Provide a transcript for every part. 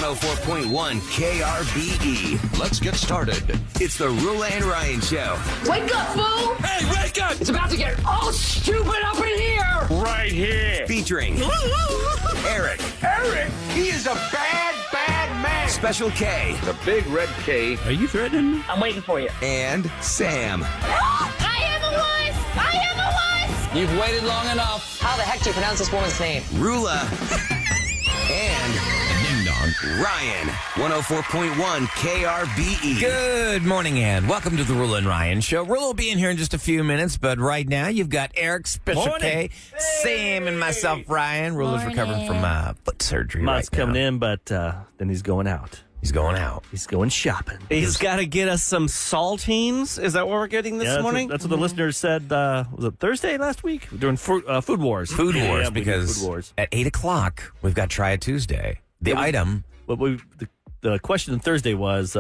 104.1 KRBE. Let's get started. It's the Rula and Ryan Show. Wake up, fool! Hey, wake up! It's about to get all stupid up in here! Right here. Featuring Eric. Eric, he is a bad, bad man. Special K. The big red K. Are you threatening me? I'm waiting for you. And Sam. I am a wuss! I am a wuss! You've waited long enough. How the heck do you pronounce this woman's name? Rula. And Ding dong. Ryan. 104.1 KRBE. Good morning, and welcome to the Rula and Ryan Show. Rula will be in here in just a few minutes, but right now you've got Eric, Special K, Sam, and myself, Ryan. Rula's recovering from foot surgery Mott's right now. coming in, but then he's going out. He's going out. He's going shopping. He's got to get us some saltines. Is that what we're getting this morning? That's what the listeners said. Was it Thursday last week? We're doing Food Wars. Food Wars, we do because Food Wars. at 8 o'clock, we've got Try It Tuesday. The item. But the question on Thursday was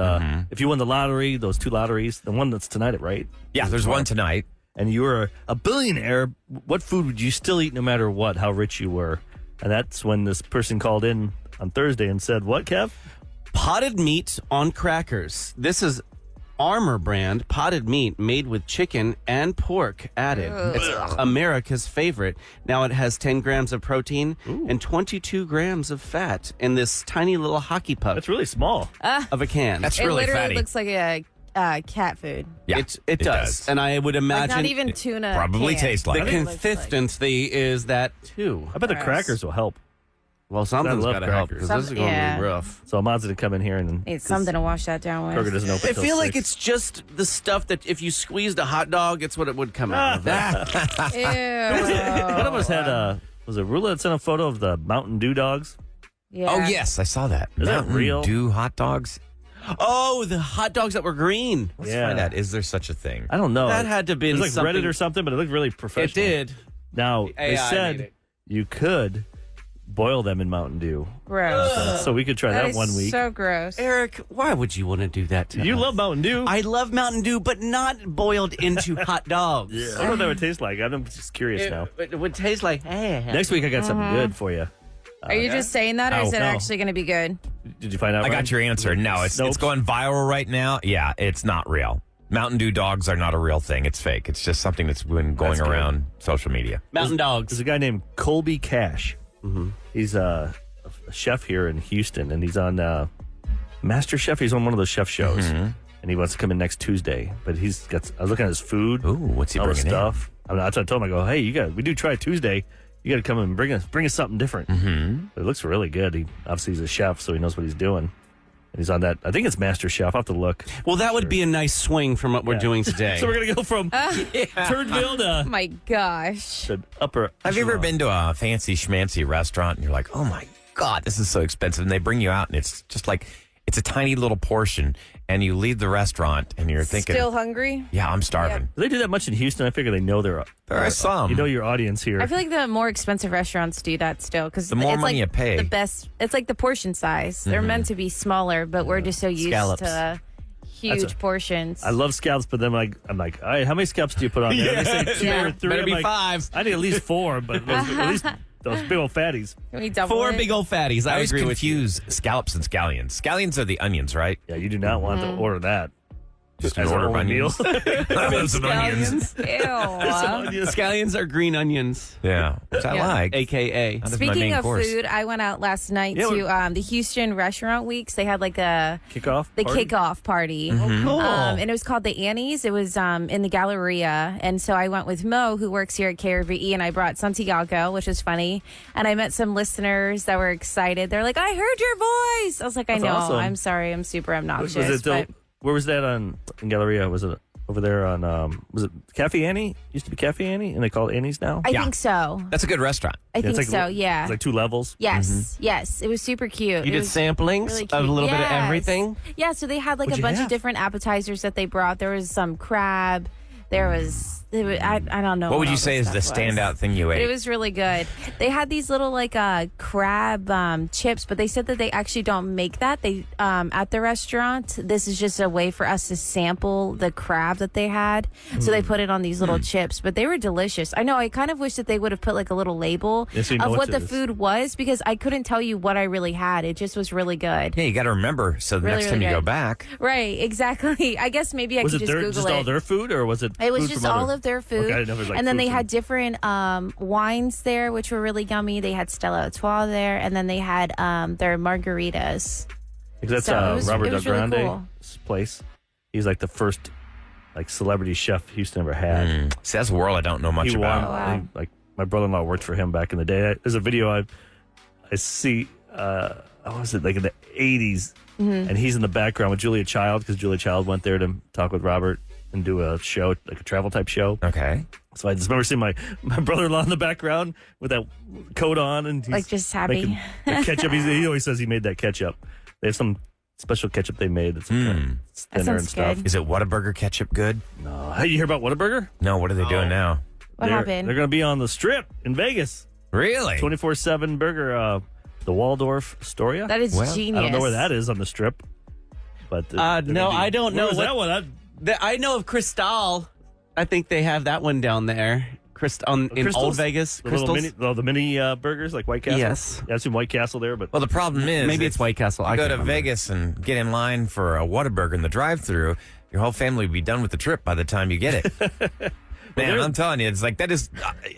if you won the lottery, those two lotteries, the one that's tonight, right? Yeah, there's one tonight. And you were a billionaire, what food would you still eat no matter what, how rich you were? And that's when this person called in on Thursday and said, what, Kev? Potted meat on crackers. This is Armor brand potted meat made with chicken and pork added. It's America's favorite. Now it has 10 grams of protein and 22 grams of fat in this tiny little hockey puck That's really small. of a can. That's It really literally fatty. looks like a cat food. Yeah, It does. And I would Like imagine not even tuna. probably can. tastes the like it. consistency is that too. I bet the Gross. crackers will help. Well, something's I love got to help crackers. because this is going to Yeah. be rough. So Mott's going to come in here and It's something to wash that down Kroger with. doesn't open I till feel like 6. it's just the stuff that if you squeezed a hot dog, it's what it would come out of. Ew. One of us had was it Rula that sent a photo of the Mountain Dew dogs? Yeah. Oh, yes, I saw that. Is that Mountain real? Dew hot dogs? Oh, the hot dogs that were green. Let's find out. Is there such a thing? I don't know. That had to have been It was like something. Reddit or something, but it looked really professional. It did. Now, The they AI made said it. you could boil them in Mountain Dew. Gross. So we could try That that is one week. so gross. Eric, why would you want to do that to You us? love Mountain Dew. I love Mountain Dew, but not boiled into hot dogs. I don't know what that would taste like. I'm just curious now. It would taste like, hey. Next week, I got something good for you. Are you just saying that, or is Oh, it no. actually going to be good? Did you find out? I Ryan? got your answer. No, it's Nope. going viral right now. Yeah, it's not real. Mountain Dew dogs are not a real thing. It's fake. It's just something that's been going That's good. around social media. Mountain dogs. There's a guy named Colby Cash. He's a chef here in Houston, and he's on Master Chef. He's on one of those chef shows, and he wants to come in next Tuesday. But he's got. I was looking at his food. Ooh, what's he all the bringing stuff. I mean, I told him, I go, hey, we do try it Tuesday. You got to come and bring us something different. Mm-hmm. But it looks really good. He obviously he's a chef, so he knows what he's doing. And he's on that. I think it's Master Chef. I'll have to look. Well, that would be a nice swing from what we're doing today. So we're gonna go from Turdville Oh to my gosh. the upper. Have you ever echelon. been to a fancy schmancy restaurant and you're like, oh my God, this is so expensive. And they bring you out and it's just like, it's a tiny little portion. And you leave the restaurant and you're thinking, Still hungry? yeah, I'm starving. Do they do that much in Houston? I figure they know There are some. You know your audience here. I feel like the more expensive restaurants do that still because The more it's money like you pay. the best. It's like the portion size. They're meant to be smaller, but we're just so used Scallops. to huge portions. I love scallops, but then I'm like, all right, how many scallops do you put on there? They say 2 Yeah. or 3. Better I'm be like, 5. I need at least 4, but at least those big old fatties. Can we double 4 it? big old fatties. I I always agree with you. confuse scallops and scallions. Scallions are the onions, right? Yeah, you do not want to order that. Just As an order of only meal. onions. I want some onions. Ew. Scallions are green onions, Yeah, which I Yeah. like. a.k.a. That is my Speaking main of course. food, I went out last night Yeah, to the Houston Restaurant Weeks. They had like the Kickoff? party? kickoff party. Cool. And it was called the Annie's. It was in the Galleria. And so I went with Mo, who works here at KRVE, and I brought Santiago, which was funny. And I met some listeners that were excited. They're like, I heard your voice. I was like, I That's know. awesome. I'm sorry. I'm super obnoxious. Was it but where was that in Galleria? Was it over there on, was it Cafe Annie? Used to be Cafe Annie, and they call it Annie's now? I think so. That's a good restaurant. I think it's so, like, yeah. It's like 2 levels. Yes, yes. It was super cute. You It did was samplings really of cute. a little bit of Yes. everything. Yeah, so they had like What'd a you bunch have? of different appetizers that they brought. There was some crab. I don't know. What would you all say this is the stuff was. standout thing you But ate? it was really good. They had these little crab chips, but they said that they actually don't make that. They at the restaurant. This is just a way for us to sample the crab that they had. So they put it on these little chips, but they were delicious. I know. I kind of wish that they would have put like a little label Yeah, so you know of what what the it is. food was, because I couldn't tell you what I really had. It just was really good. Yeah, you got to remember. So the Really, next time really you go good. back, Right? Exactly. I guess maybe I Was could it just Google just it. all their food, or was it? It was food just from all other- of their food. Okay, I didn't know if it was like and then food they from- had different wines there, which were really yummy. They had Stella Artois there, and then they had their margaritas. Because that's So it was- Robert it was Del really Grande's cool. place. He's like the first celebrity chef Houston ever had. see, that's a world I don't know much He about. won. wow. Like my brother-in-law worked for him back in the day. There's a video I see. What was it, like in the 80s? Mm-hmm. And he's in the background with Julia Child, because Julia Child went there to talk with Robert and do a show, like a travel type show. Okay. So I just remember seeing my brother-in-law in the background with that coat on, and he's Like, just happy. making the ketchup. He always says he made that ketchup. They have some special ketchup they made that's kind of thinner sounds and stuff. good. Is it Whataburger ketchup good? No. Hey, you hear about Whataburger? No. What are they doing now? What happened? They're going to be on the Strip in Vegas. Really? 24/7 burger, the Waldorf Astoria. That is Well, genius. I don't know where that is on the Strip, but No, I don't know Where was what- that one? I know of Cristal. I think they have that one down there. In Crystals? Old Vegas. The little Crystals. mini burgers like White Castle. Yes. Yeah, I've seen White Castle there, but Well, the problem is Maybe it's White Castle. I You go can't to remember. Vegas and get in line for a Whataburger in the drive-thru. Your whole family will be done with the trip by the time you get it. Man, I'm telling you, it's like that is.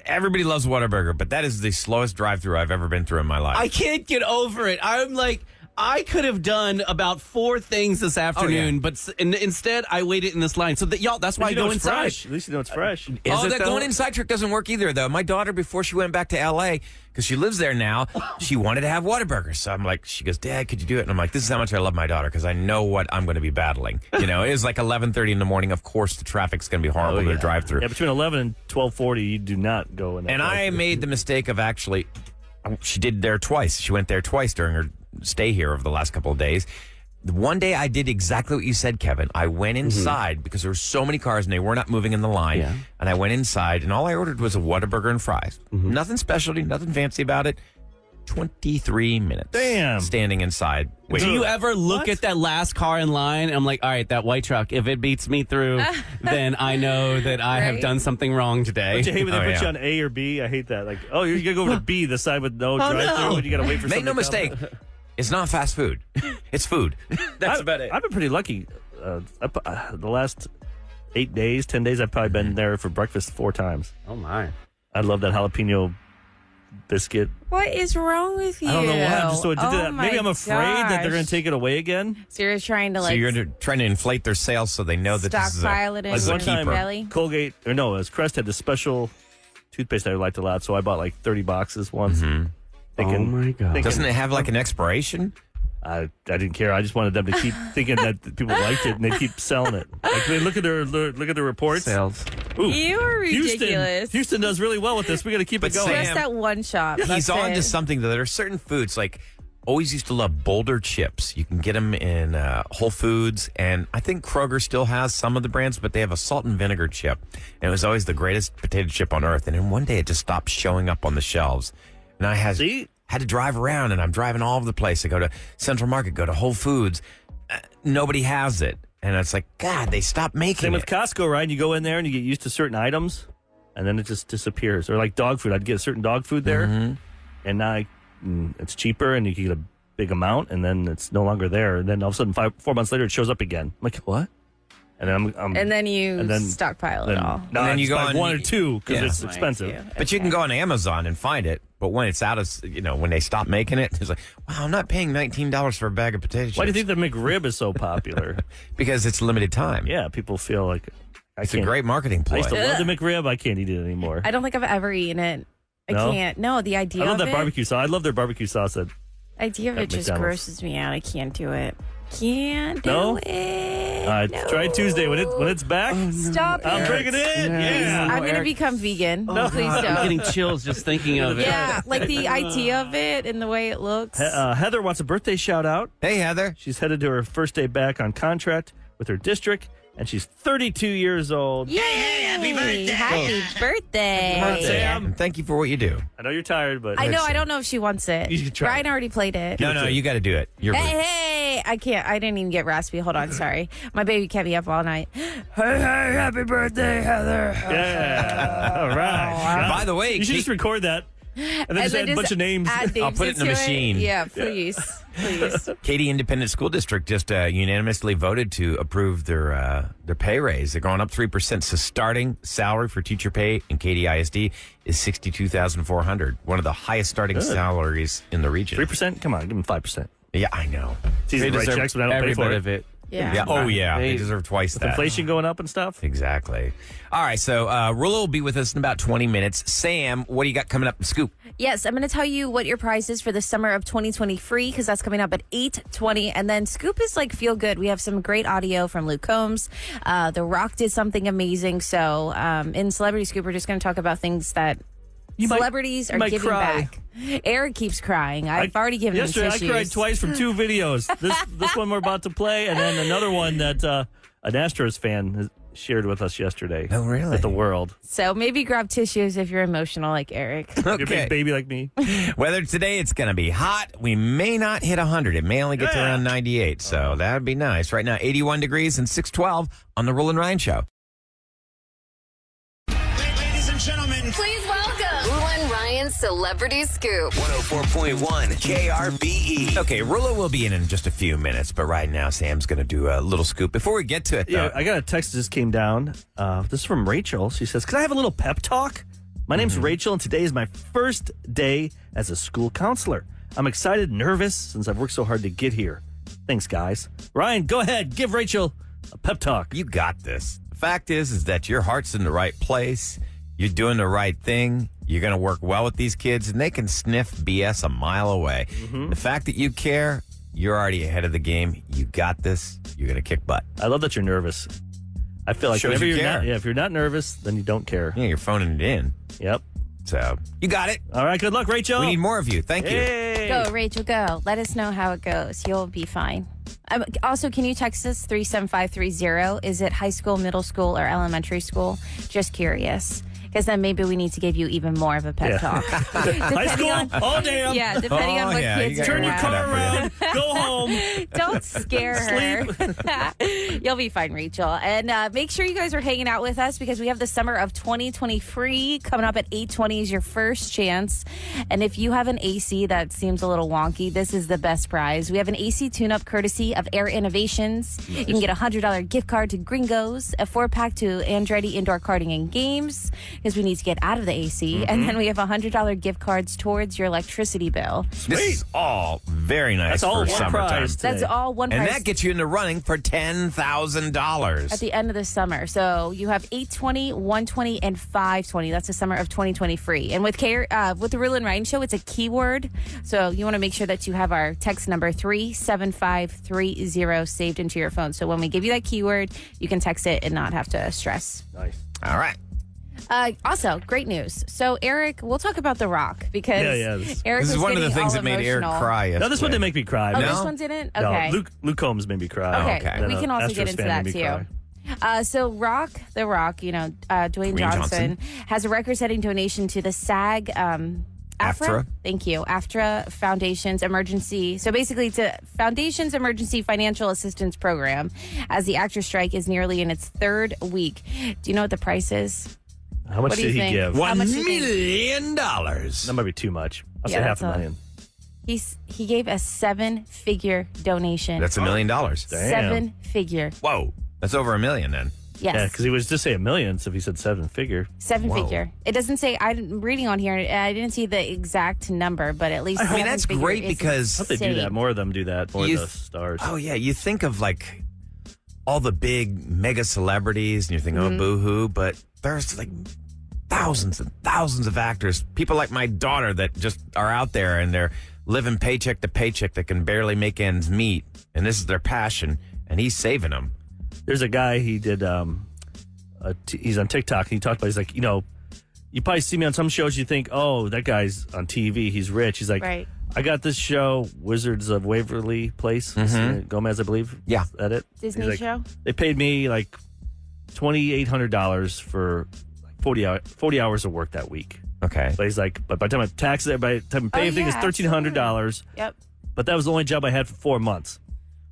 Everybody loves Whataburger, but that is the slowest drive-thru I've ever been through in my life. I can't get over it. I'm like, I could have done about 4 things this afternoon, but instead I waited in this line. So y'all, that's why I you know go it's inside. fresh. At least you know it's fresh. That going inside trick doesn't work either, though. My daughter, before she went back to L.A., because she lives there now, she wanted to have Whataburger. So I'm like, she goes, Dad, could you do it? And I'm like, this is how much I love my daughter, because I know what I'm going to be battling. You know, it was like 11:30 in the morning. Of course, the traffic's going to be horrible to drive through. Yeah, between 11 and 12:40, you do not go in that. And I drive-thru. made the mistake of actually, she did there twice. She went there twice during her stay here over the last couple of days. The one day I did exactly what you said, Kevin. I went inside because there were so many cars and they were not moving in the line. Yeah. And I went inside and all I ordered was a Whataburger and fries. Nothing specialty, nothing fancy about it. 23 minutes. Damn. Standing inside. Do you ever look at that last car in line? I'm like, all right, that white truck, if it beats me through, then I know that I have Right. done something wrong today. Don't you hate when they Oh, put yeah. you on A or B? I hate that. Like, oh, you gotta go over to B, the side with no drive-through, and you gotta wait for Make something no to come. mistake. It's not fast food. It's food. That's about it. I've been pretty lucky. The last 8 days, 10 days, I've probably been there for breakfast 4 times. Oh, my. I love that jalapeno biscuit. What is wrong with you? I don't know why. I'm just so addicted to that. Maybe my I'm afraid that they're going gosh. to take it away again. So you're trying to So like you're trying to inflate their sales so they know that this is stockpile it in this is a one time. keeper. Belly? Colgate, or no, it was Crest had this special toothpaste I liked a lot, so I bought like 30 boxes once. Mm-hmm. Thinking, Oh, my God. Doesn't it have like an expiration? I didn't care. I just wanted them to keep thinking that people liked it, and they keep selling it. Like, they look at their reports. Sales. Ooh, You are ridiculous. Houston does really well with this. We got to keep it going. Sam- Just that one shop. He's That's on it. to something, though. There are certain foods, like, always used to love Boulder chips. You can get them in Whole Foods, and I think Kroger still has some of the brands, but they have a salt and vinegar chip. And it was always the greatest potato chip on earth. And then one day it just stopped showing up on the shelves. And I had to drive around, and I'm driving all over the place. I go to Central Market, go to Whole Foods. Nobody has it. And it's like, God, they stopped making Same it. with Costco, right? You go in there and you get used to certain items, and then it just disappears. Or like dog food. I'd get certain dog food there, and now it's cheaper, and you can get a big amount, and then it's no longer there. And then all of a sudden, 4 months later, it shows up again. I'm like, what? And then And then you and then- stockpile it then, all. No, And then I you just go buy on- 1 or 2 because Yeah. it's expensive. Thank you. But you can go on Amazon and find it. But when it's out of, when they stop making it, it's like, wow, I'm not paying $19 for a bag of potato chips. Why do you think the McRib is so popular? Because it's limited time. Yeah, people feel like It's a great marketing I ploy. used to love the McRib. I can't eat it anymore. I don't think I've ever eaten it. I No? can't. No, the idea I love of that it. barbecue sauce. I love their barbecue sauce. Idea of at it just McDonald's. grosses me out. I can't do it. Can't do No? it. No. Try Tuesday when it's back. Stop I'm it. bringing it in. Yeah. I'm going to Eric. become vegan. Oh, Please God, don't. I'm getting chills just thinking of it. Yeah, like the idea of it and the way it looks. Heather wants a birthday shout out. Hey, Heather. She's headed to her first day back on contract with her district, and she's 32 years old. Yay! Happy birthday! Happy birthday! Sam. And thank you for what you do. I know you're tired, but I know. I don't know if she wants it. You should try Ryan it. already played it. No, you got to do it. You're Hey, I can't. I didn't even get raspy. Hold on. Sorry. My baby kept me up all night. Hey, happy birthday, Heather. Yeah. All right. By the way, You should just record that. And then just add a bunch of names. Add I'll put it in the into machine. Yeah, please. Please. Katy Independent School District just unanimously voted to approve their pay raise. They're going up 3%. So starting salary for teacher pay in Katy ISD is $62,400, one of the highest starting salaries in the region. 3%? Come on, give them 5%. Yeah, I know. It's easy to write checks, but I don't pay every for bit it. of it. Yeah. Yeah. Oh, yeah. They They- deserve twice With that. inflation going up and stuff. Exactly. All right. So Rulo will be with us in about 20 minutes. Sam, what do you got coming up in Scoop? Yes, I'm going to tell you what your prize is for the summer of 2023 because that's coming up at 8:20. And then Scoop is like feel good. We have some great audio from Luke Combs. The Rock did something amazing. So in Celebrity Scoop, we're just going to talk about things that celebrities are might giving cry. back. Eric keeps crying. I've already given him Yesterday, tissues. I cried twice from 2 videos. This one we're about to play, and then another one that an Astros fan has shared with us yesterday. Oh, really? With the world. So maybe grab tissues if you're emotional like Eric. You're a big baby like me. Weather today, it's going to be hot. We may not hit 100. It may only get to around 98. So that would be nice. Right now, 81 degrees and 612 on the Roll and Ryan Show. Ladies and gentlemen, Please welcome Rule and Ryan's Celebrity Scoop. 104.1 KRBE. Okay, Rulo will be in just a few minutes, but right now Sam's going to do a little scoop. Before we get to it, though, Yeah, I got a text that just came down. This is from Rachel. She says, "Can I have a little pep talk? My name's Rachel, and today is my first day as a school counselor. I'm excited, nervous, since I've worked so hard to get here. Thanks, guys. Ryan, go ahead. Give Rachel a pep talk." you got this. The fact is that your heart's in the right place. You're doing the right thing. You're going to work well with these kids, and they can sniff BS a mile away. The fact that you care, you're already ahead of the game. You got this. You're going to kick butt. I love that you're nervous. I feel like Shows whenever you you're care. not, if you're not nervous, then you don't care. Yeah, you're phoning it in. Yep. So you got it. All right. Good luck, Rachel. We need more of you. Thank you. Hey. Go, Rachel, go. Let us know how it goes. You'll be fine. Also, can you text us 37530? Is it high school, middle school, or elementary school? Just curious. Because then maybe we need to give you even more of a pep talk. High school? Oh, damn. Yeah, depending on what kids you are Turn your around. car around. Go home. Don't scare her. You'll be fine, Rachel. And make sure you guys are hanging out with us because we have the summer of 2023 coming up at 8:20 is your first chance. And if you have an AC that seems a little wonky, this is the best prize. We have an AC tune-up courtesy of Air Innovations. Nice. You can get a $100 gift card to Gringos, a 4-pack to Andretti Indoor Karting and Games because we need to get out of the AC. And then we have $100 gift cards towards your electricity bill. This is all very nice That's all for one summertime. prize. That's Today. all one And prize. that gets you in the running for $10,000. At the end of the summer. So you have 820, 120, and 520. That's the summer of 2023. And with the Real and Ryan Show, it's a keyword. So you want to make sure that you have our text number 37530 saved into your phone. So when we give you that keyword, you can text it and not have to stress. Nice. All right. Also, great news. So Eric, we'll talk about The Rock because Eric This is was one of the getting things all that made Eric emotional. cry. No, this one didn't make me cry. Oh, man. this one didn't? Okay. No, Luke Combs made me cry. Okay, Okay. we can also get Astros into fan that made me too. cry. So The Rock, Dwayne Johnson has a record-setting donation to the SAG AFTRA. Thank you. AFTRA Foundation's emergency. So basically, to Foundation's emergency financial assistance program, as the actor strike is nearly in its third week. Do you know what the price is? How much What do you did he think? give? How $1 much do you think? million. That might be too much. I'll say that's $500,000. He gave a 7-figure donation. That's $1 million. Damn. 7-figure. Whoa. That's over $1 million then. Yes. Yeah, because he was just say $1 million, so if he said 7-figure. 7-figure. It doesn't say. I'm reading on here. I didn't see the exact number, but at least. I mean, that's 7-figure great is because- I hope they do that. insane. More of them do that. More You of the stars. Oh, yeah. You think of like all the big mega celebrities and you think, oh, boo-hoo. But there's like thousands and thousands of actors, people like my daughter that just are out there and they're living paycheck to paycheck that can barely make ends meet. And this is their passion. And he's saving them. There's a guy, he did, he's on TikTok, and he talked about, he's like, you probably see me on some shows, you think, oh, that guy's on TV, he's rich. He's like, Right. I got this show, Wizards of Waverly Place. Gomez, I believe. Yeah. Is that it? Disney show? They paid me like $2,800 for 40 hours of work that week. Okay. But he's like, but by the time I tax it, by the time I pay everything, it's $1,300. Yep. But that was the only job I had for 4 months.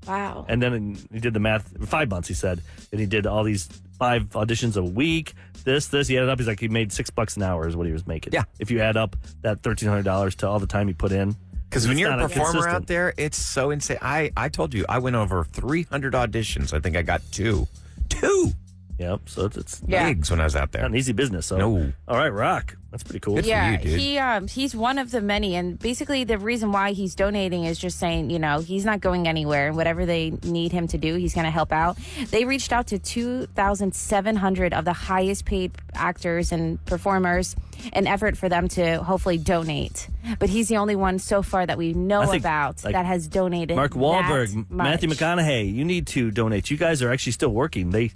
Wow. And then he did the math, 5 months, he said. And he did all these 5 auditions a week. This. He added up. He's like, he made $6 an hour is what he was making. Yeah. If you add up that $1,300 to all the time he put in. Because when you're a not performer consistent. out there, it's so insane. I told you, I went over 300 auditions. I think I got 2. 2 Yep. So it's gigs when I was out there. not an easy business. So. No. All right, Rock. That's pretty cool. Good for Yeah, you, dude. he's one of the many, and basically the reason why he's donating is just saying, he's not going anywhere. Whatever they need him to do, he's going to help out. They reached out to 2,700 of the highest paid actors and performers, an effort for them to hopefully donate. But he's the only one so far that we know about that has donated. Mark Wahlberg, that Matthew much. McConaughey, you need to donate. You guys are actually still working. They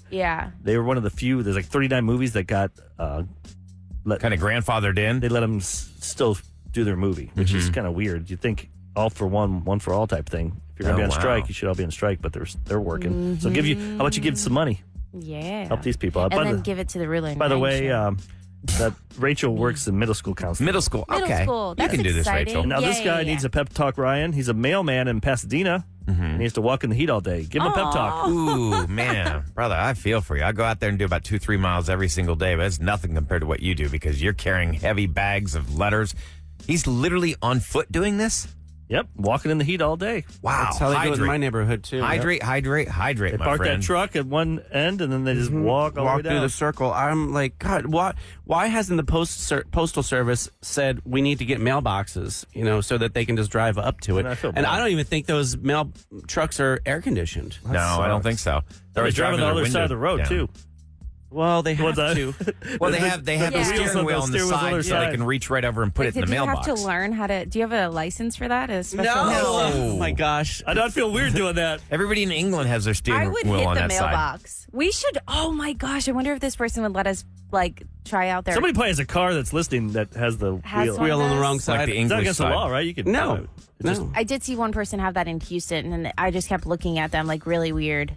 were one of the few. There's like 39 movies that got Kind of grandfathered in. They let them still do their movie, which is kind of weird. You'd think all for one, one for all type thing. If you're going to be on strike, you should all be on strike, but they're working. So how about you give some money? Yeah. Help these people out. And then give it to the ruler. By the way, that Rachel works in middle school counseling. Middle school. Middle Okay. school. You That's can do this, exciting. Rachel. Now this guy needs a pep talk, Ryan. He's a mailman in Pasadena, and he has to walk in the heat all day. Give him a pep talk. Ooh, man. Brother, I feel for you. I go out there and do about 2-3 miles every single day, but it's nothing compared to what you do because you're carrying heavy bags of letters. He's literally on foot doing this? Yep, walking in the heat all day. Wow. That's how they do it in my neighborhood, too. Hydrate, Yep. hydrate, They my park friend. that truck at one end, and then they just walk all the way Walk down. through the circle. I'm like, God, why hasn't the postal service said we need to get mailboxes, so that they can just drive up to it? I feel And bad. I don't even think those mail trucks are air conditioned. No, I don't think so. They're always driving their the other side window of the road, down. too. Well, they have What's that? to. Well, they have the Yeah. steering wheel on the Steering wheel's on the side other so they side. can reach right over and put it in the Did you mailbox. have to learn how to? Do you have a license for that? A special Oh my gosh. I don't feel weird doing that. Everybody in England has their I steering would wheel hit on the that side. mailbox. We should. Oh my gosh! I wonder if this person would let us try out their. Somebody probably has a car that's listening that has the Has wheel. one. Wheel on the wrong It's like side. the It's not English against side. the law, right? You can No. No. I did see one person have that in Houston, and I just kept looking at them like really weird.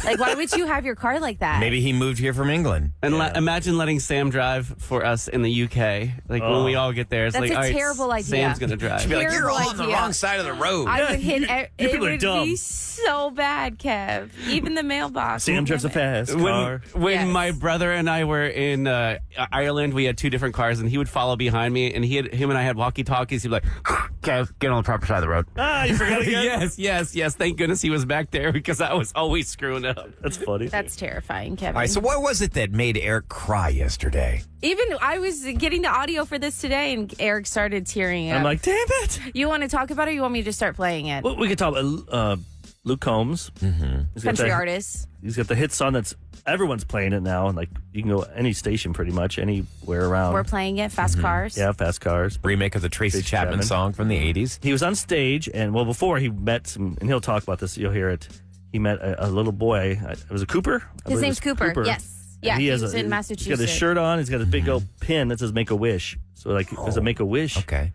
Like, why would you have your car like that? Maybe he moved here from England. And imagine letting Sam drive for us in the UK. Like when we all get there, it's That's like, a all right, terrible idea. Sam's going to drive. Be like, you're Terrible all on the idea. wrong side of the road. I would hit. It people are would dumb. be so bad, Kev. Even the mailbox. Sam drives a fast car. When Yes. my brother and I were in Ireland, we had 2 different cars, and he would follow behind me, and him and I had walkie-talkies. He'd be like, "Kev, get on the proper side of the road." You forgot again? yes. Thank goodness he was back there because I was always screwing up. That's funny. That's terrifying, Kevin. All right, so what was it that made Eric cry yesterday? Even I was getting the audio for this today, and Eric started tearing up. I'm like, damn it. you want to talk about it? Or you want me to just start playing it? Well, we could talk about Luke Combs. He's got Country that- artist. He's got the hit song that's everyone's playing it now, and like you can go any station pretty much anywhere around. We're playing it. Fast Cars. Yeah, fast cars. Remake of the Tracy Chapman song from the 80s. He was on stage, and before he met some, and he'll talk about this. You'll hear it. He met a little boy. It was a Cooper. I His believe it name's was Cooper. Yes. Yeah, And he has was in He's got Massachusetts. his shirt on. He's got a big old pin that says "Make a Wish." So like it was a Make a Wish. Okay.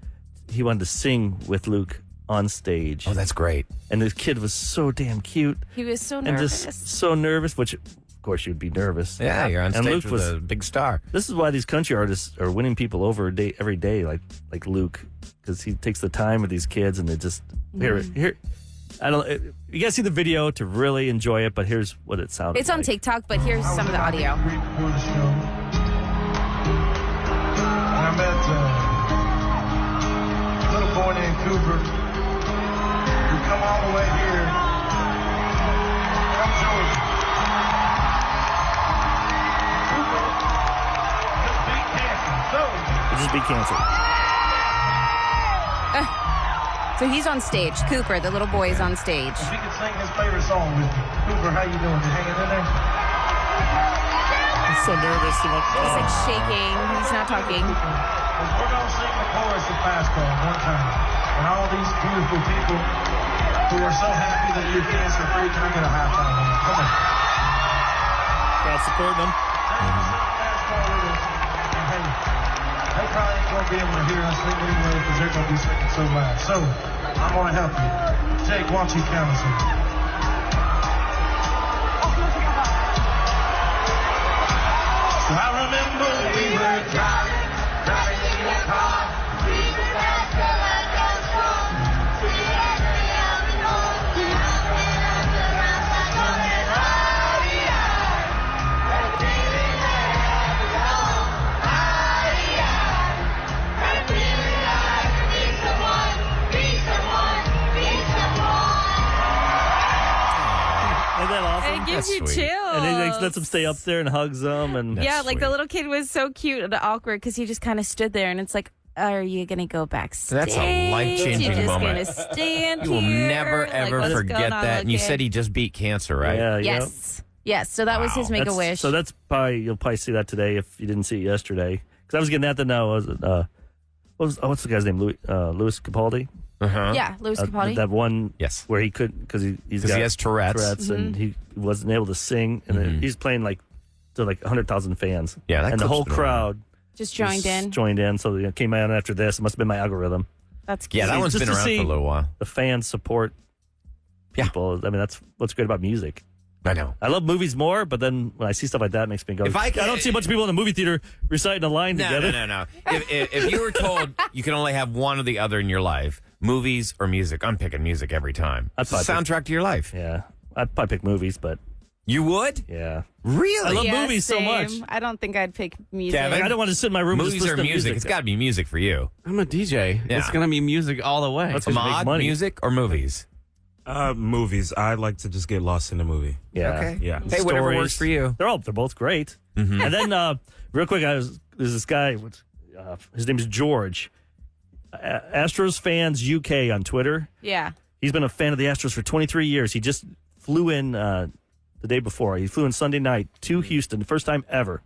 He wanted to sing with Luke on stage. Oh, that's great. And the kid was so damn cute He was so and nervous. just so nervous, which of course you'd be nervous. Yeah, you're on And stage Luke with was- a big star. This is why these country artists are winning people over every day, like Luke, because he takes the time with these kids, and they just here. I don't. You guys see the video to really enjoy it, but here's what it sounded. It's on like. TikTok, but here's some of the audio. And I met a little boy named Cooper who come all the way here from Georgia. Cooper just beat cancer. So, It just beat cancer. So he's on stage. Cooper, the little boy, is on stage. if he could sing his favorite song with me. Cooper, how you doing? You hanging in there? He's so nervous. He's like shaking. He's not talking. We're going to sing the chorus of Fast Car one time. And all these beautiful people who are so happy that you're cancer free, can I get a high five? Come on. Crowd supporting him. Sing Fast Car with us. And hey, they probably ain't going to be able to hear us sing anyway because they're going to be singing so loud. So I'm going to help you. Jake, why don't you count us in? So I remember we were driving in your car. We could pass the light goes strong. We had to yell and roll. Isn't that awesome? It gives That's you sweet. chills. And he lets him stay up there and hugs them. And yeah, That's like the sweet. little kid was so cute and awkward because he just kind of stood there and it's like, are you going to go backstage? That's a life-changing You're just moment. going to stand You will here? never, Like, ever what's forget going on, that. And you kid? said he just beat cancer, right? Yeah, Yes. Yes. So that was his Wow. Make-A-Wish. So that's probably, you'll probably see that today if you didn't see it yesterday. Because I was getting at the no. Was it, what's the guy's name? Louis Capaldi? Uh-huh. Yeah, Louis Capaldi. That one Yes. where he couldn't, because he Because he has Tourette's. and he wasn't able to sing. And then he's playing like to like 100,000 fans. Yeah, that and the clip's whole been around. crowd just joined in. Joined in. So it came out after this. It must have been my algorithm. That's cute. Yeah, that one's Just been to around see for a little while. The fans support Yeah. people. I mean, that's what's great about music. I know. I love movies more, but then when I see stuff like that, it makes me go, If I I don't see a bunch of people in the movie theater reciting a line together. No. If you were told you can only have one or the other in your life, movies or music, I'm picking music every time. I'd It's the probably soundtrack to your life. Yeah. I'd probably pick movies, but You would? yeah. Really? I love Yeah, movies so same. much. I don't think I'd pick music. Kevin? Like, I don't want to sit in my room and Movies just or listen to music? It's got to be music for you. I'm a DJ. Yeah. It's going to be music all the way. That's 'cause you make Mod, money. music, or movies? Movies. I like to just get lost in the movie. Yeah. Okay. Yeah. Hey, whatever Stories. works for you. They're both great. And then real quick, there's this guy. His name is George. Astros fans UK on Twitter. Yeah. He's been a fan of the Astros for 23 years. He just flew in the day before. He flew in Sunday night to Houston, the first time ever.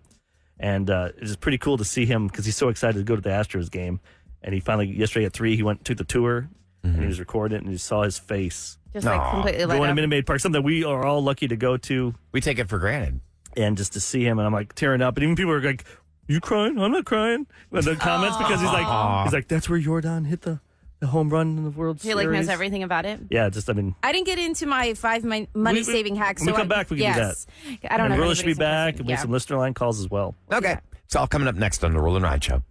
And it was pretty cool to see him because he's so excited to go to the Astros game. And he finally, yesterday at 3, he took the tour and he was recording it and you saw his face. Just like completely lit Going to up. Minute Maid Park, something that we are all lucky to go to. We take it for granted. And just to see him, and I'm like tearing up. And even people are like, "You crying? I'm not crying." In the comments because he's like, "That's where Jordan hit the home run in the World He Series." like knows everything about it. Yeah, just I mean, I didn't get into my 5 money saving hacks. when we come back, we can do yes. I don't know. and if Rilla should be anybody's back interested. and make some listener line calls as well. Okay. It's all coming up next on the Roll and Ride Show.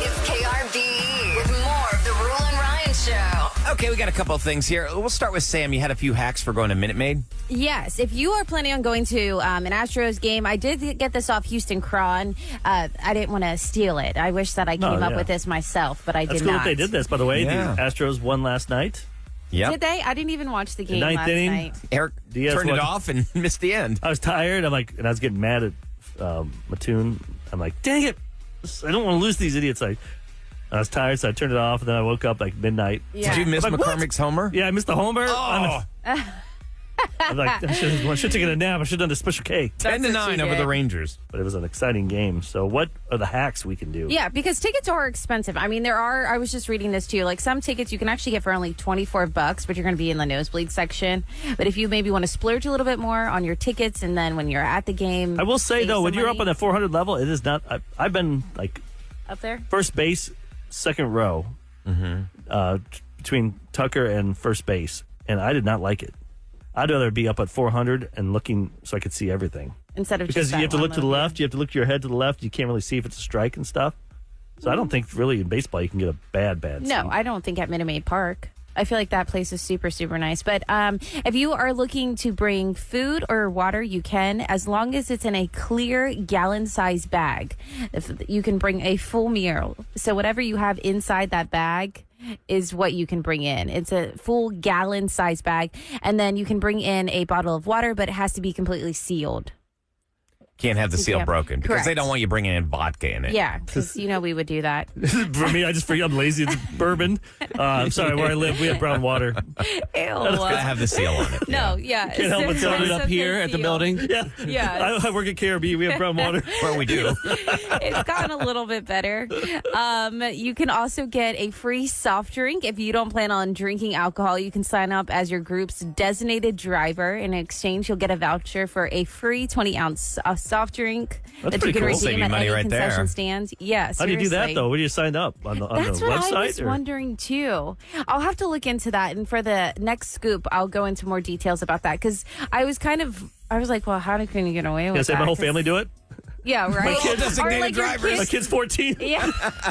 It's KRBE with more of the Rule and Ryan Show. Okay, we got a couple of things here. We'll start with Sam. You had a few hacks for going to Minute Maid. Yes, if you are planning on going to an Astros game, I did get this off Houston Cron. I didn't want to steal it. I wish that I came up with this myself, but I That's did cool not. that they did this, by the way. Yeah. The Astros won last night. Yep. Did they? I didn't even watch the game ninth last inning. night. Eric Diaz turned it won. off and missed the end. I was tired. And I was getting mad at Mattoon. I'm like, dang it. I don't want to lose these idiots. I was tired, so I turned it off, and then I woke up like midnight. Yeah. Did you miss I'm like, what? McCormick's homer? Yeah, I missed the homer. Oh, I'm like, I should have taken a nap. I should have done a special K. 10 to That's what 9 you over did. the Rangers. But it was an exciting game. So what are the hacks we can do? Yeah, because tickets are expensive. I mean, I was just reading this too. Like some tickets you can actually get for only $24, but you're going to be in the nosebleed section. But if you maybe want to splurge a little bit more on your tickets, and then when you're at the game, I will say, save though, some when you're up money on the 400 level, it is not. I've been like up there. first base, second row, between Tucker and first base, and I did not like it. I'd rather be up at 400 and looking so I could see everything. Instead of Because just you that have to one look to the little left, you have to look your head to the left. You can't really see if it's a strike and stuff. So I don't think really in baseball you can get a bad No, seat. I don't think at Minute Maid Park. I feel like that place is super, super nice. But if you are looking to bring food or water, you can, as long as it's in a clear gallon-sized bag. If you can bring a full meal. So whatever you have inside that bag is what you can bring in. It's a full gallon-sized bag. And then you can bring in a bottle of water, but it has to be completely sealed. Can't have the seal Yeah. broken because they Correct. don't want you bringing in vodka in it. Yeah, because we would do that. For me, I just forget I'm lazy. It's bourbon. I'm sorry, where I live, we have brown water. Gotta have the seal on it. No, yeah. Can't help but Fill it up here at the building. Yeah. Yeah. I work at KRB. We have brown water. Well, we do. It's gotten a little bit better. You can also get a free soft drink. If you don't plan on drinking alcohol, you can sign up as your group's designated driver. In exchange, you'll get a voucher for a free 20-ounce soft drink That's that you pretty can cool. redeem Save you at money any right concession there. stands. Yeah, How do you do that, seriously. though? Where do you sign up? On the That's website? what I was or? wondering too. I'll have to look into that, and for the next scoop, I'll go into more details about that because I was like, well, how can you get away with Yeah, say that? my whole 'Cause- family do it? Yeah, right. kid designated Or like your drivers. My kids- kid's 14. Yeah, My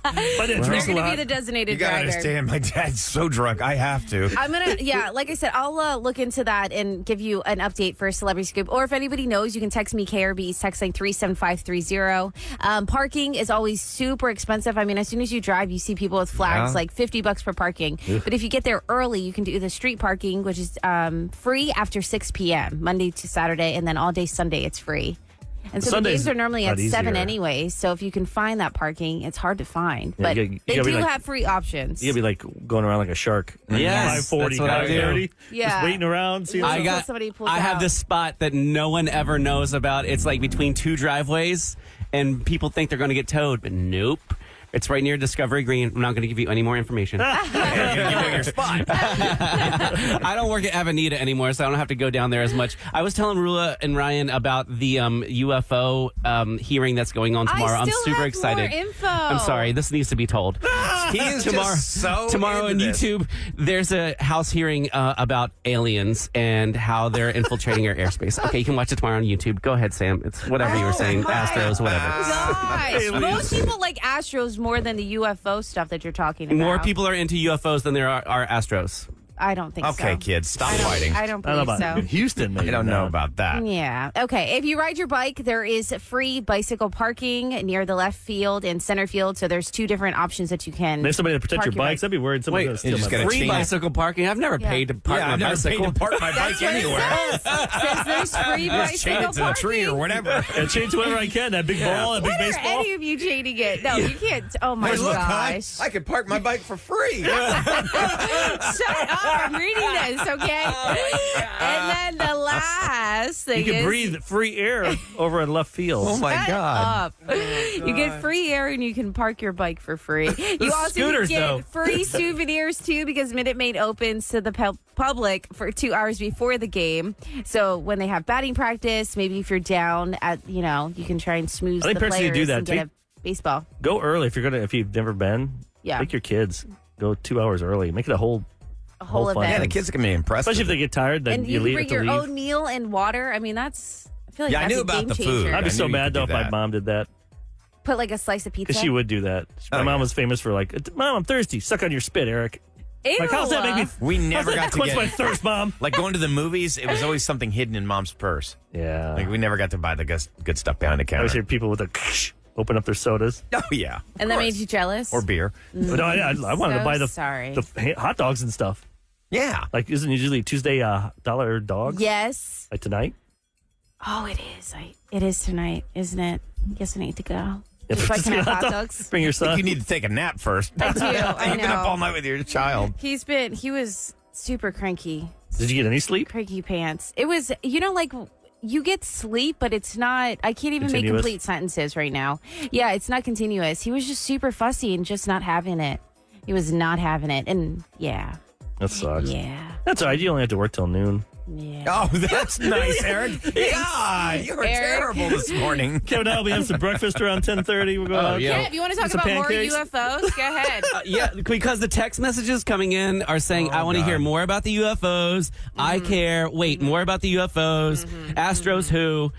dad they're drinks a going to lot. be the designated You gotta driver. understand, my dad's so drunk. I have to. I'm gonna, like I said, I'll look into that and give you an update for Celebrity Scoop. Or if anybody knows, you can text me KRB's text line 37530. Parking is always super expensive. I mean, as soon as you drive, you see people with flags Yeah. like $50 for parking. But if you get there early, you can do the street parking, which is free after 6 p.m. Monday to Saturday, and then all day Sunday it's free. And so Sunday's the games are normally at a lot 7 easier. anyway. So if you can find that parking, it's hard to find. Yeah, But you they gotta do be like- have free options. You gotta be like going around like a shark. Yes, 540, that's what I do. 530. Yeah. Just waiting around. See I what's got- up. I somebody pulls have out. this spot that no one ever knows about. It's like between two driveways, and people think they're going to get towed, but nope. It's right near Discovery Green. I'm not going to give you any more information. You know your spot. I don't work at Avenida anymore, so I don't have to go down there as much. I was telling Rula and Ryan about the UFO hearing that's going on tomorrow. I I'm still super have excited. more info. I'm sorry, this needs to be told. He is just so Tomorrow on into this. YouTube, there's a House hearing about aliens and how they're infiltrating our airspace. Okay, you can watch it tomorrow on YouTube. Go ahead, Sam. It's whatever you were saying, Astros, whatever. Gosh, most people like Astros more than the UFO stuff that you're talking about. More people are into UFOs than there are Astros. I don't think so. Okay, kids, stop fighting. I don't I don't know believe about so. Houston. Maybe I don't know about that. Yeah. Okay. If you ride your bike, there is free bicycle parking near the left field and center field. So there's two different options that you can. There's somebody to protect park your bikes. I'd be worried someone's going to steal you just my gotta bike. Free chain it. bicycle parking. I've never Yeah. paid to park Yeah, my I've never bicycle. paid to park my That's bike what anywhere. It says there's free Just chain bicycle it to the tree or parking. whatever. And change whatever I can. That big ball, that big When are baseball. any of you chaining it? No, you can't. Oh my Hey, look, gosh. I could park my bike for free. Shut up. I'm reading this, okay? And then the last thing You can is breathe free air over in left field. Oh my Shut God. up. You get free air and you can park your bike for free. You also scooters, get though. free souvenirs too because Minute Maid opens to the public for 2 hours before the game. So when they have batting practice, maybe if you're down at, you can try and smooth I think the parents need to players do that. and get a baseball. Go early if you've never been. Yeah. Take your kids. Go 2 hours early. Make it a whole Whole fun. event. Yeah, the kids can be impressed. Especially if with they get tired, then And you you can leave bring to your leave. own meal and water. I mean, I feel like Yeah, I that's knew a about game the changer. food. I'd be I so knew you mad could though do if my that. mom did that Put like a slice of pizza. because she would do that. My Oh, mom yeah. was famous for like, "Mom, I'm thirsty. Suck on your spit, Eric." Ew. Like, how's that make me? We never got to quench my get thirst, Mom. like going to the movies. It was always something hidden in mom's purse. Yeah. Like we never got to buy the good stuff behind the I always counter. hear people with a open up their sodas. Oh yeah, And that made you jealous? or beer. But no, I wanted to So buy sorry. the hot dogs and stuff. Yeah, Like, isn't usually Tuesday $1 dogs? Yes. Like tonight? Oh, it is. It is tonight, isn't it? I guess I need to go. Yeah, If I just can get have hot dog. dogs. Bring your I think son. you need to take a nap first. I do. I You've been up all know. night with your child. He was super cranky. Did you get any sleep? Cranky pants. It was, like you get sleep, but it's not, I can't even make Continuous? complete sentences right now. Yeah, it's not continuous. He was just super fussy and just not having it. He was not having it. And yeah. That sucks. Yeah. That's all right. You only have to work till noon. Yeah. Oh, that's nice, Eric. God, you were Eric. terrible this morning. Kevin and I will be having some breakfast around 10:30. We'll go out. yeah. Yeah, if you want to talk Some about more pancakes? UFOs, go ahead. Yeah, because the text messages coming in are saying, I want to God. hear more about the UFOs. I care. Wait, more about the UFOs. Astros who?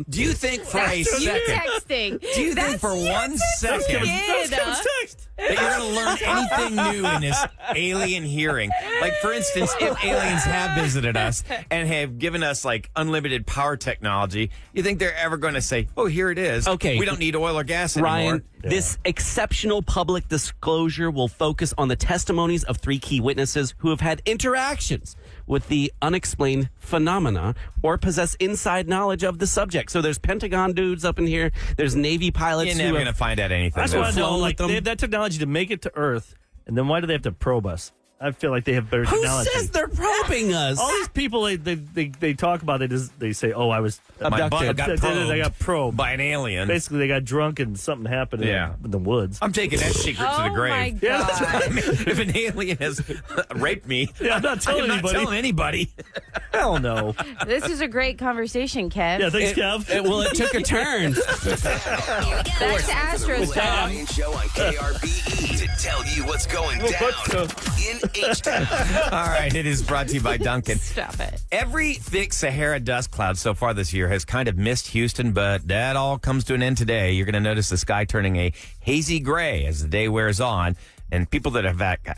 Do you think for a You second, texting. do you think for 1 second Kid, Text. that you're going to learn anything new in this alien hearing? Like, for instance, if aliens have visited us and have given us, like, unlimited power technology, you think they're ever going to say, oh, here it is. Okay. We don't need oil or gas anymore. Ryan, this exceptional public disclosure will focus on the testimonies of 3 key witnesses who have had interactions with the unexplained phenomena or possess inside knowledge of the subject. So there's Pentagon dudes up in here. There's Navy pilots You're who never have going to find out anything. I just though. want to know, flown like, with them. they have that technology to make it to Earth, and then why do they have to probe us? I feel like they have better Who technology. says they're probing us? All these people they talk about it is they say, "Oh, I was My butt got probed they got probed by an alien. Basically, they got drunk and something happened in the woods. I'm taking that secret to the grave. Oh, my God. I mean, if an alien has raped me, I'm not telling I'm not telling anybody. Hell no. This is a great conversation, Kev. Yeah, thanks, Kev. It took a turn. Back to Astros, The Kev. Ryan Show on KRBE to tell you what's going down in H-Town. All right, it is brought to you by Duncan. Stop it. Every thick Sahara dust cloud so far this year has kind of missed Houston, but that all comes to an end today. You're going to notice the sky turning a hazy gray as the day wears on. And people that have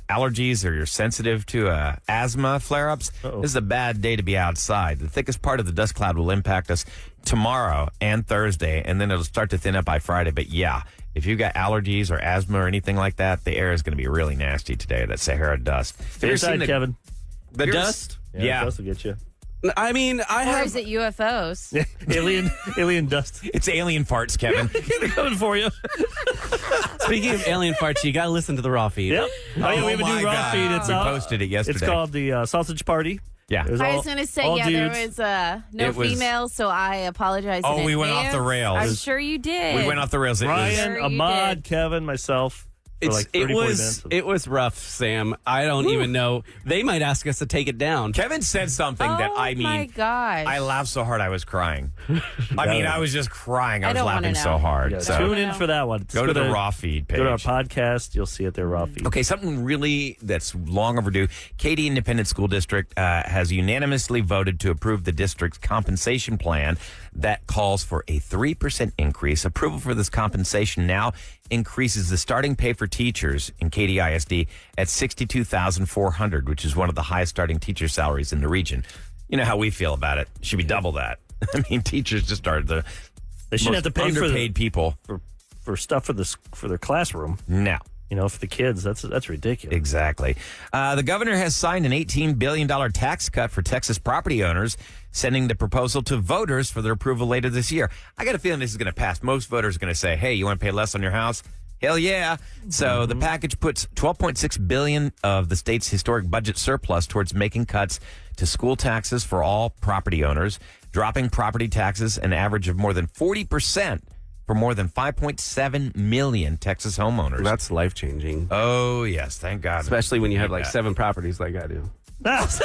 allergies or you're sensitive to asthma flare-ups, this is a bad day to be outside. The thickest part of the dust cloud will impact us tomorrow and Thursday, and then it'll start to thin up by Friday. But yeah, if you've got allergies or asthma or anything like that, the air is going to be really nasty today, that Sahara dust. Stay inside, Kevin. The dust? Yeah. The dust will get you. I mean, Or is it UFOs? alien dust. It's alien farts, Kevin. Coming for you. Speaking of alien farts, you got to listen to the raw feed. Yep. Oh, yeah, we have a my new raw God. feed. It's We posted it yesterday. It's called the Sausage Party. Yeah. It was I all- was going to say, all there dudes. was no It was- females, so I apologize. Oh, in we went off advance. the rails. I'm sure you did. We went off the rails. It was, Ryan, Sure you Ahmad, did. Kevin, myself. For like 30, 40 minutes. It was rough, Sam. I don't even know. They might ask us to take it down. Kevin said something that Oh, my gosh. I laughed so hard I was crying. I mean, I was just crying. I was don't wanna laughing so know. hard. Yeah, So tune in for that one. Just go to the raw feed page. Go to our podcast. You'll see it there, raw feed. Okay, something really that's long overdue. Katy Independent School District has unanimously voted to approve the district's compensation plan that calls for a 3% increase. Approval for this compensation now increases the starting pay for teachers in Katy ISD at $62,400, which is one of the highest starting teacher salaries in the region. You know how we feel about it. Should be double that. I mean, teachers just are the They shouldn't have to pay for underpaid people. for stuff for their classroom. No. You know, for the kids, that's ridiculous. Exactly. The governor has signed an $18 billion tax cut for Texas property owners, sending the proposal to voters for their approval later this year. I got a feeling this is going to pass. Most voters are going to say, hey, you want to pay less on your house? Hell yeah. So the package puts $12.6 billion of the state's historic budget surplus towards making cuts to school taxes for all property owners, dropping property taxes an average of more than 40% for more than 5.7 million Texas homeowners. That's life-changing. Oh, yes. Thank God. Especially when you have like 7 properties like I do. He's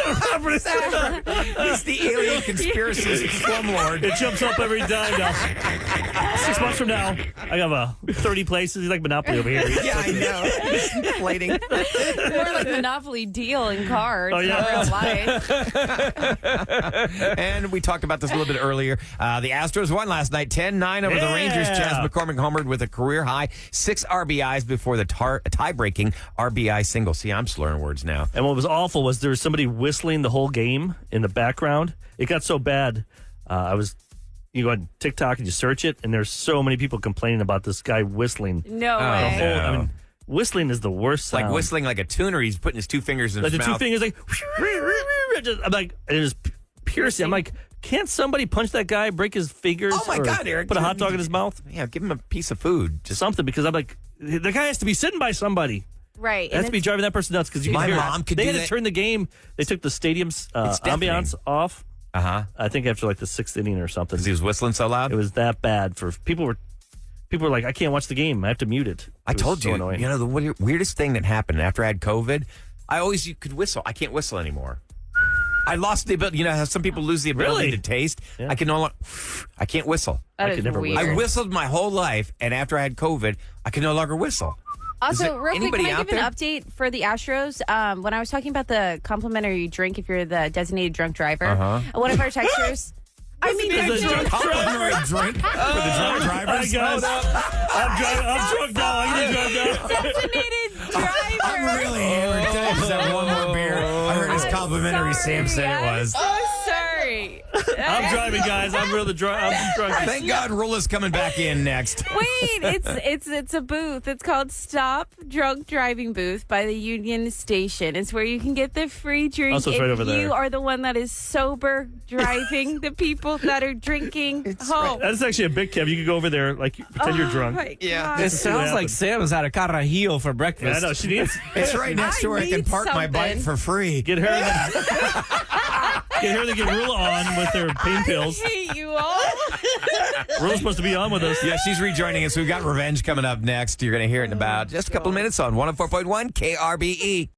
the alien conspiracy slumlord. It jumps up every time now. 6 months from now, I have 30 places. He's like Monopoly over here. Yeah, I know. Inflating. More like Monopoly deal in cards, Oh, yeah. not real life. And we talked about this a little bit earlier. The Astros won last night, 10-9 over the Rangers. Chas McCormick homered with a career high 6 RBIs before the tie-breaking RBI single. See, I'm slurring words now. And what was awful was there was somebody whistling the whole game in the background. It got so bad. You go on TikTok and you search it, and there's so many people complaining about this guy whistling. No Oh, way. no. I mean, whistling is the worst sound. Like whistling like a tuner. He's putting his 2 fingers in Like his the mouth. 2 fingers, like, I'm like, it is piercing. I'm like, can't somebody punch that guy, break his fingers? Oh, my or God, Eric. Put a hot dog in his mouth? Yeah, give him a piece of food. Just Something, because I'm like, the guy has to be sitting by somebody. Right. It has to be driving that person nuts because My mom could they do had that. to turn the game. They took the stadium's It's deafening. ambiance off. Uh-huh. I think after like the 6th inning or something. Because he was whistling so loud? It was that bad for people were like, I can't watch the game. I have to mute it. I It was told so you, annoying. you know, the weirdest thing that happened after I had COVID, you could whistle. I can't whistle anymore. I lost the ability. You know how some people lose the ability Really? to taste? Yeah. I can no longer, I can't whistle. That I is could never weird. I whistled my whole life, and after I had COVID, I can no longer whistle. Also, Is there real quick, anybody can I out give an there? update for the Astros? When I was talking about the complimentary drink if you're the designated drunk driver, one of our texters... I mean, Complimentary drink for the drunk drivers. I'm drunk now. I'm going to drive now. designated driver. I'm really hammered. Can I just have one more beer? I heard it's complimentary. Sorry. Sam said it I'm was. so sorry. I'm driving, guys. I'm really drunk. Thank God Rula's coming back in next. Wait, it's a booth. It's called Stop Drunk Driving Booth by the Union Station. It's where you can get the free drink Also, it's if right over there. you are the one that is sober driving the people that are drinking home. That's actually a big cab. You could go over there, like, pretend you're drunk. My Yeah. God. It sounds like Sam is at a Carajillo for breakfast. Yeah, I know. She needs It's right next to where I can need park my bike something. for free. get her to get Rula on with her pain pills. I hate you all. Rula's supposed to be on with us. Yeah, she's rejoining us. We've got Revenge coming up next. You're going to hear it in about just a couple of minutes on 104.1 KRBE.